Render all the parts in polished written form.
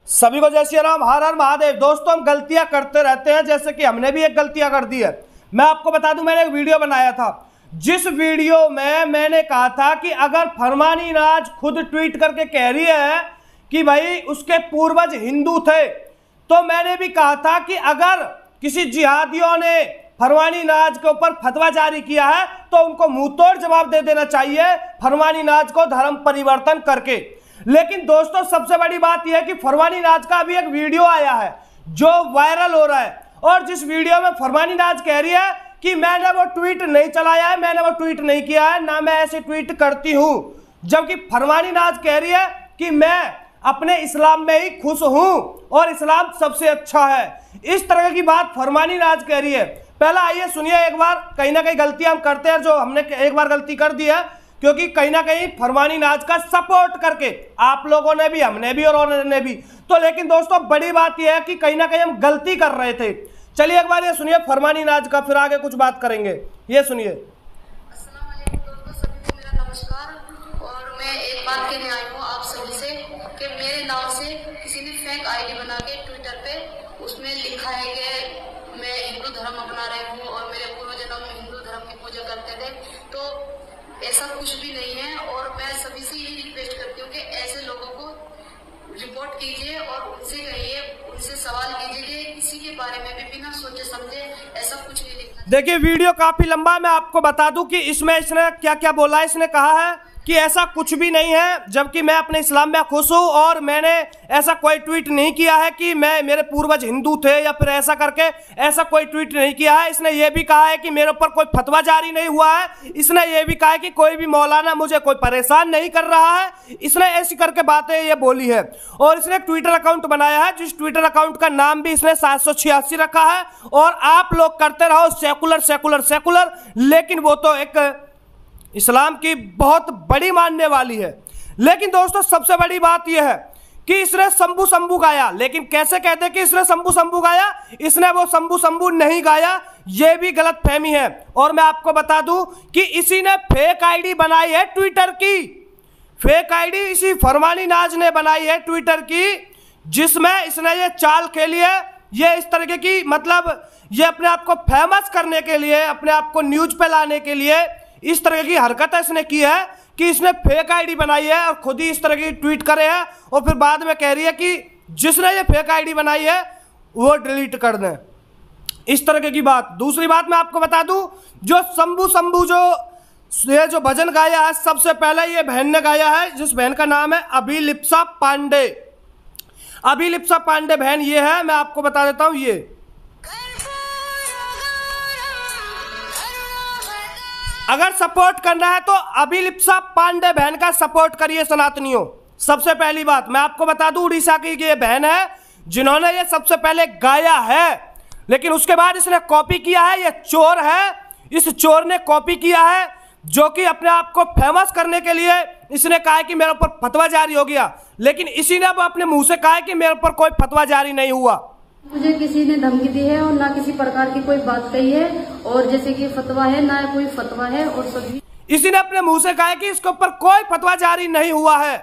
सभी को जय श्री राम, हर हर महादेव। दोस्तों, हम गलतियां करते रहते हैं, जैसे कि हमने भी एक गलतियां कर दी है। मैं आपको बता दूं, मैंने एक वीडियो बनाया था, जिस वीडियो में मैंने कहा था कि अगर फरमानी नाज खुद ट्वीट करके कह रही है कि भाई उसके पूर्वज हिंदू थे, तो मैंने भी कहा था कि अगर किसी जिहादियों ने फरमानी नाज के ऊपर फतवा जारी किया है तो उनको मुंहतोड़ जवाब दे देना चाहिए, फरमानी नाज को धर्म परिवर्तन करके। लेकिन दोस्तों, सबसे बड़ी बात यह है कि फरमानी नाज का अभी एक वीडियो आया है जो वायरल हो रहा है, और जिस वीडियो में फरमानी नाज कह रही है कि मैंने वो ट्वीट नहीं चलाया है, मैंने वो ट्वीट नहीं किया है, ना मैं ऐसे ट्वीट करती हूं। जबकि फरमानी नाज कह रही है कि मैं अपने इस्लाम में ही खुश हूं और इस्लाम सबसे अच्छा है। इस तरह की बात फरमानी नाज कह रही है। पहला आइए सुनिए एक बार, कहीं ना कहीं गलती हम करते हैं, जो हमने एक बार गलती कर दी है, क्योंकि कहीं ना कहीं फरमानी नाज का सपोर्ट करके आप लोगों ने भी, हमने भी और उन्होंने भी, तो लेकिन दोस्तों बड़ी बात यह है कि कहीं ना कहीं हम गलती कर रहे थे। चलिए एक बार ये सुनिए फरमानी नाज का, फिर आगे कुछ बात करेंगे। ये सुनिए। अस्सलाम वालेकुम दोस्तों, सभी को मेरा नमस्कार। और मैं एक बात कहने आई हूँ आप सभी से कि मेरे नाम से किसी ने फेक आईडी बना के ट्विटर पे उसमें लिखा है कि मैं हिंदू धर्म अपना रही हूँ और मेरे पूर्वजन्म में हिंदू धर्म की पूजा करते थे। तो ऐसा कुछ भी नहीं है, और मैं सभी से यही रिक्वेस्ट करती हूँ कि ऐसे लोगों को रिपोर्ट कीजिए और उनसे कहिए, उनसे सवाल कीजिए कि किसी के बारे में भी बिना सोचे समझे ऐसा कुछ नहीं लिखना। देखिए वीडियो काफी लंबा है, मैं आपको बता दूं कि इसमें इसने क्या क्या बोला है। इसने कहा है कि ऐसा कुछ भी नहीं है, जबकि मैं अपने इस्लाम में खुश हूं और मैंने ऐसा कोई ट्वीट नहीं किया है कि मेरे पूर्वज हिंदू थे या फिर ऐसा करके, ऐसा कोई ट्वीट नहीं किया है। इसने ये भी कहा है कि मेरे ऊपर कोई फतवा जारी नहीं हुआ है। इसने ये भी कहा है कि कोई भी मौलाना मुझे कोई परेशान नहीं कर रहा है। इसने ऐसी करके बातें ये बोली है, और इसने ट्विटर अकाउंट बनाया है, जिस ट्विटर अकाउंट का नाम भी इसने 786 रखा है। और आप लोग करते रहो सेकुलर सेकुलर सेकुलर, लेकिन वो तो एक इस्लाम की बहुत बड़ी मानने वाली है। लेकिन दोस्तों सबसे बड़ी बात यह है कि इसने शंभू शंभू गाया, लेकिन कैसे कहते हैं कि इसने शंभू शंभू गाया? इसने वो शंभू शंभू नहीं गाया, यह भी गलत फहमी है। और मैं आपको बता दूं कि इसी ने फेक आईडी बनाई है ट्विटर की, फेक आईडी इसी फरमानी नाज ने बनाई है ट्विटर की, जिसमें इसने ये चाल खेली है, ये इस तरीके की, मतलब ये अपने आप को फेमस करने के लिए, अपने आप को न्यूज पे लाने के लिए इस तरह की हरकत इसने की है कि इसने फेक आईडी बनाई है और खुद ही इस तरह की ट्वीट करे है, और फिर बाद में कह रही है कि जिसने ये फेक आईडी बनाई है वो डिलीट कर दें। इस तरह की बात। दूसरी बात मैं आपको बता दूं, जो शंभू शंभू जो भजन गाया है, सबसे पहले ये बहन ने गाया है, जिस बहन का नाम है अभिलिप्सा पांडे। अभिलिप्सा पांडे बहन ये है, मैं आपको बता देता हूं। ये अगर सपोर्ट करना है तो अभिलिप्सा पांडे बहन का सपोर्ट करिए सनातनियों। सबसे पहली बात मैं आपको बता दूं, उड़ीसा की ये बहन है जिन्होंने ये सबसे पहले गाया है, लेकिन उसके बाद इसने कॉपी किया है। ये चोर है, इस चोर ने कॉपी किया है, जो कि अपने आप को फेमस करने के लिए इसने कहा है कि मेरे ऊपर फतवा जारी हो गया, लेकिन इसी ने अब अपने मुंह से कहा है कि मेरे ऊपर कोई फतवा जारी नहीं हुआ। मुझे किसी ने धमकी दी है और ना किसी प्रकार की कोई बात कही है, और जैसे कि फतवा है ना कोई फतवा है, और सभी इसी ने अपने मुंह से कहा है कि इसके ऊपर कोई फतवा जारी नहीं हुआ है।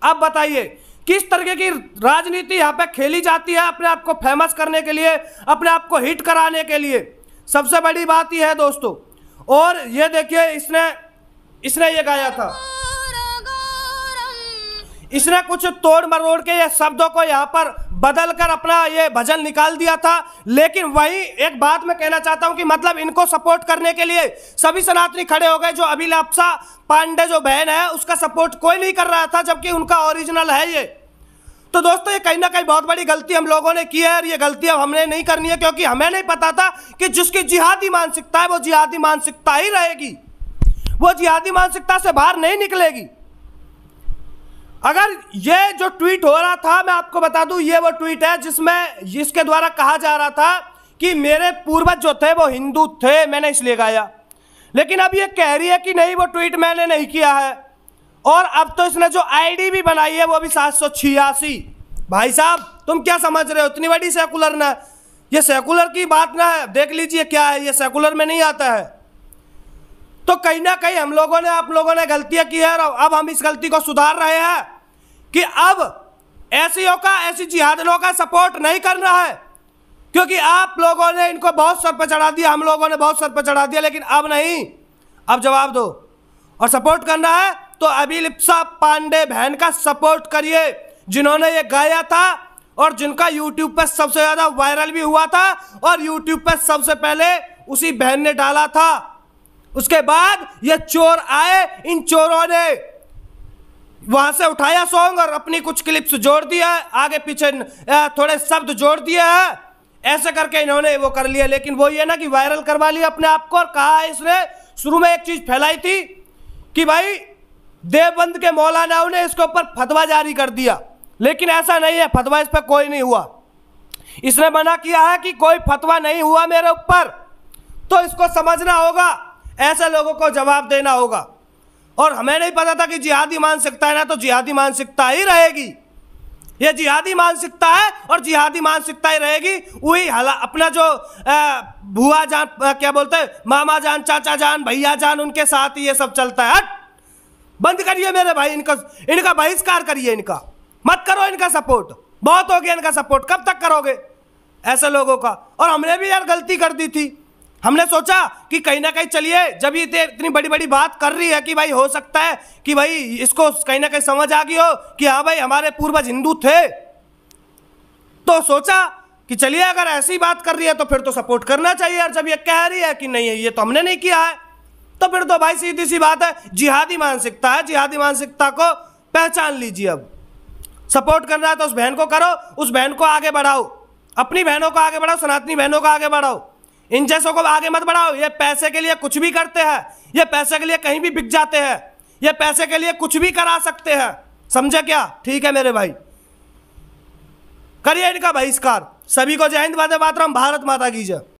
अब बताइए किस तरीके की राजनीति यहाँ पे खेली जाती है अपने आप को फेमस करने के लिए, अपने आप को हिट कराने के लिए। सबसे बड़ी बात यह है दोस्तों। और ये देखिए इसने ये गाया था, इसने कुछ तोड़ मरोड़ के ये शब्दों को यहाँ पर बदल कर अपना ये भजन निकाल दिया था। लेकिन वही एक बात मैं कहना चाहता हूं कि मतलब इनको सपोर्ट करने के लिए सभी सनातनी खड़े हो गए। जो अभिलाप्सा पांडे जो बहन है उसका सपोर्ट कोई नहीं कर रहा था, जबकि उनका ओरिजिनल है ये। तो दोस्तों ये कहीं ना कहीं बहुत बड़ी गलती हम लोगों ने की है, और ये गलती अब हमने नहीं करनी है, क्योंकि हमें नहीं पता था कि जिसकी जिहादी मानसिकता है वो जिहादी मानसिकता ही रहेगी, वो जिहादी मानसिकता से बाहर नहीं निकलेगी। अगर ये जो ट्वीट हो रहा था, मैं आपको बता दूं, ये वो ट्वीट है जिसके द्वारा कहा जा रहा था कि मेरे पूर्वज जो थे वो हिंदू थे, मैंने इसलिए गाया। लेकिन अब ये कह रही है कि नहीं, वो ट्वीट मैंने नहीं किया है। और अब तो इसने जो आईडी भी बनाई है वो भी 786। भाई साहब तुम क्या समझ रहे हो, इतनी बड़ी सेकुलर ना, ये सेकुलर की बात ना है, देख लीजिए क्या है, ये सेकुलर में नहीं आता है। तो कहीं ना कहीं हम लोगों ने, आप लोगों ने गलतियां की है, और अब हम इस गलती को सुधार रहे हैं कि अब ऐसियों का, ऐसी जिहादियों का सपोर्ट नहीं करना है, क्योंकि आप लोगों ने इनको बहुत सर पर चढ़ा दिया, हम लोगों ने बहुत सर पर चढ़ा दिया, लेकिन अब नहीं, अब जवाब दो। और सपोर्ट करना है तो अभिलिप्सा पांडे बहन का सपोर्ट करिए, जिन्होंने ये गाया था और जिनका यूट्यूब पर सबसे ज्यादा वायरल भी हुआ था, और यूट्यूब पर सबसे पहले उसी बहन ने डाला था। उसके बाद ये चोर आए, इन चोरों ने वहां से उठाया सॉन्ग और अपनी कुछ क्लिप्स जोड़ दिया, आगे पीछे थोड़े शब्द जोड़ दिया है, ऐसे करके इन्होंने वो कर लिया। लेकिन वो ये ना कि वायरल करवा लिया अपने आप को, और कहा है इसने, शुरू में एक चीज फैलाई थी कि भाई देवबंद के मौलानाओं ने इसके ऊपर फतवा जारी कर दिया, लेकिन ऐसा नहीं है, फतवा इस पर कोई नहीं हुआ। इसने मना किया है कि कोई फतवा नहीं हुआ मेरे ऊपर, तो इसको समझना होगा, ऐसे लोगों को जवाब देना होगा। और हमें नहीं पता था कि जिहादी मानसिकता है ना, तो जिहादी मानसिकता ही रहेगी, ये जिहादी मानसिकता है और जिहादी मानसिकता ही रहेगी। वही अपना जो बुआ जान, क्या बोलते हैं, मामा जान, चाचा जान, भैया जान, उनके साथ ही ये सब चलता है। हट, बंद करिए मेरे भाई, इनका बहिष्कार करिए, इनका मत करो, इनका सपोर्ट बहुत हो गया, इनका सपोर्ट कब तक करोगे ऐसे लोगों का। और हमने भी यार गलती कर दी थी, हमने सोचा कि कहीं ना कहीं चलिए, जब ये इतनी बड़ी बड़ी बात कर रही है कि भाई हो सकता है कि भाई इसको कहीं ना कहीं समझ आ गई हो कि हाँ भाई हमारे पूर्वज हिंदू थे, तो सोचा कि चलिए अगर ऐसी बात कर रही है तो फिर तो सपोर्ट करना चाहिए। और जब ये कह रही है कि नहीं ये तो हमने नहीं किया है, तो फिर तो भाई सीधी सी बात है, जिहादी मानसिकता है, जिहादी मानसिकता को पहचान लीजिए। अब सपोर्ट करना है तो उस बहन को करो, उस बहन को आगे बढ़ाओ, अपनी बहनों को आगे बढ़ाओ, सनातनी बहनों को आगे बढ़ाओ, इन जैसों को आगे मत बढ़ाओ। ये पैसे के लिए कुछ भी करते हैं, ये पैसे के लिए कहीं भी बिक जाते हैं, ये पैसे के लिए कुछ भी करा सकते हैं, समझे क्या? ठीक है मेरे भाई, करिए इनका बहिष्कार। सभी को जय हिंद, वंदे मातरम, भारत माता की जय।